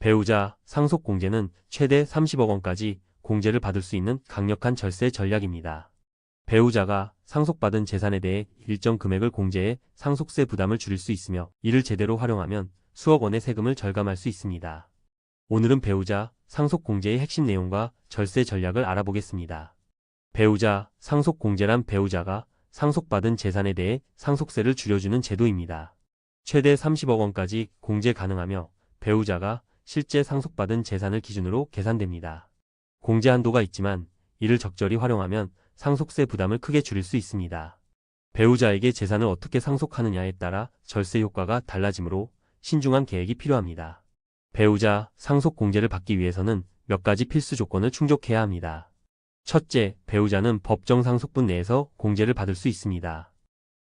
배우자 상속공제는 최대 30억 원까지 공제를 받을 수 있는 강력한 절세 전략입니다. 배우자가 상속받은 재산에 대해 일정 금액을 공제해 상속세 부담을 줄일 수 있으며 이를 제대로 활용하면 수억 원의 세금을 절감할 수 있습니다. 오늘은 배우자 상속공제의 핵심 내용과 절세 전략을 알아보겠습니다. 배우자 상속공제란 배우자가 상속받은 재산에 대해 상속세를 줄여주는 제도입니다. 최대 30억 원까지 공제 가능하며 배우자가 실제 상속받은 재산을 기준으로 계산됩니다. 공제 한도가 있지만 이를 적절히 활용하면 상속세 부담을 크게 줄일 수 있습니다. 배우자에게 재산을 어떻게 상속하느냐에 따라 절세 효과가 달라지므로 신중한 계획이 필요합니다. 배우자 상속공제를 받기 위해서는 몇 가지 필수 조건을 충족해야 합니다. 첫째, 배우자는 법정 상속분 내에서 공제를 받을 수 있습니다.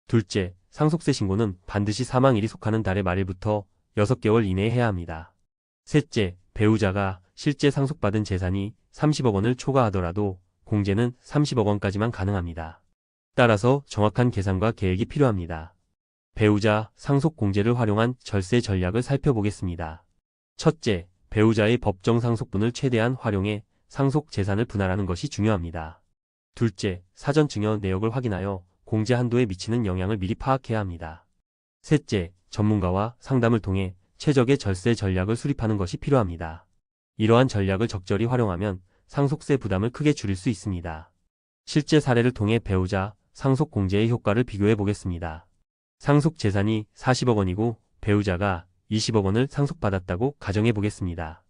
둘째, 상속세 신고는 반드시 사망일이 속하는 달의 말일부터 6개월 이내에 해야 합니다. 셋째, 배우자가 실제 상속받은 재산이 30억 원을 초과하더라도 공제는 30억 원까지만 가능합니다. 따라서 정확한 계산과 계획이 필요합니다. 배우자 상속공제를 활용한 절세 전략을 살펴보겠습니다. 첫째, 배우자의 법정 상속분을 최대한 활용해 상속 재산을 분할하는 것이 중요합니다. 둘째, 사전 증여 내역을 확인하여 공제 한도에 미치는 영향을 미리 파악해야 합니다. 셋째, 전문가와 상담을 통해 최적의 절세 전략을 수립하는 것이 필요합니다. 이러한 전략을 적절히 활용하면 상속세 부담을 크게 줄일 수 있습니다. 실제 사례를 통해 배우자 상속 공제의 효과를 비교해 보겠습니다. 상속 재산이 40억 원이고 배우자가 20억 원을 상속받았다고 가정해 보겠습니다.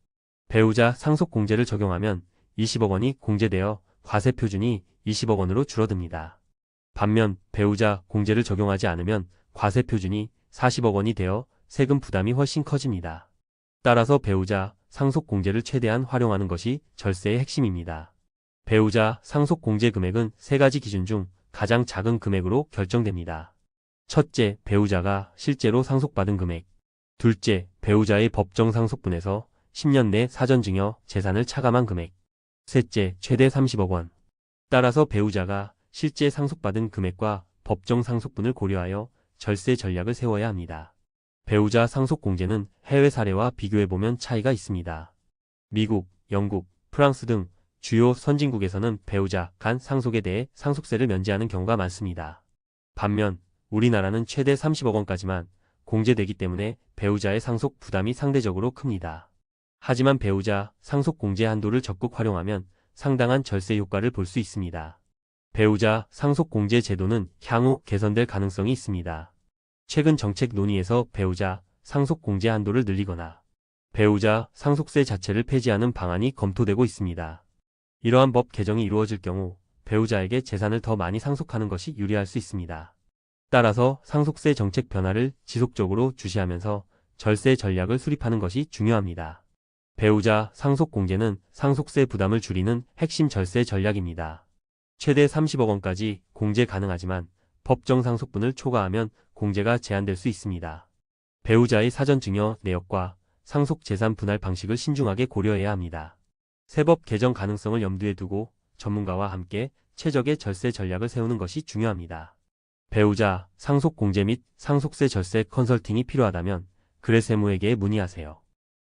배우자 상속 공제를 적용하면 20억 원이 공제되어 과세 표준이 20억 원으로 줄어듭니다. 반면 배우자 공제를 적용하지 않으면 과세 표준이 40억 원이 되어 세금 부담이 훨씬 커집니다. 따라서 배우자 상속 공제를 최대한 활용하는 것이 절세의 핵심입니다. 배우자 상속 공제 금액은 3가지 기준 중 가장 작은 금액으로 결정됩니다. 첫째, 배우자가 실제로 상속받은 금액. 둘째, 배우자의 법정 상속분에서 10년 내 사전 증여 재산을 차감한 금액. 셋째, 최대 30억 원. 따라서 배우자가 실제 상속받은 금액과 법정 상속분을 고려하여 절세 전략을 세워야 합니다. 배우자 상속공제는 해외 사례와 비교해보면 차이가 있습니다. 미국, 영국, 프랑스 등 주요 선진국에서는 배우자 간 상속에 대해 상속세를 면제하는 경우가 많습니다. 반면 우리나라는 최대 30억 원까지만 공제되기 때문에 배우자의 상속 부담이 상대적으로 큽니다. 하지만 배우자 상속공제 한도를 적극 활용하면 상당한 절세 효과를 볼 수 있습니다. 배우자 상속공제 제도는 향후 개선될 가능성이 있습니다. 최근 정책 논의에서 배우자 상속공제 한도를 늘리거나 배우자 상속세 자체를 폐지하는 방안이 검토되고 있습니다. 이러한 법 개정이 이루어질 경우 배우자에게 재산을 더 많이 상속하는 것이 유리할 수 있습니다. 따라서 상속세 정책 변화를 지속적으로 주시하면서 절세 전략을 수립하는 것이 중요합니다. 배우자 상속공제는 상속세 부담을 줄이는 핵심 절세 전략입니다. 최대 30억 원까지 공제 가능하지만 법정 상속분을 초과하면 공제가 제한될 수 있습니다. 배우자의 사전 증여 내역과 상속 재산 분할 방식을 신중하게 고려해야 합니다. 세법 개정 가능성을 염두에 두고 전문가와 함께 최적의 절세 전략을 세우는 것이 중요합니다. 배우자 상속 공제 및 상속세 절세 컨설팅이 필요하다면 그레세무에게 문의하세요.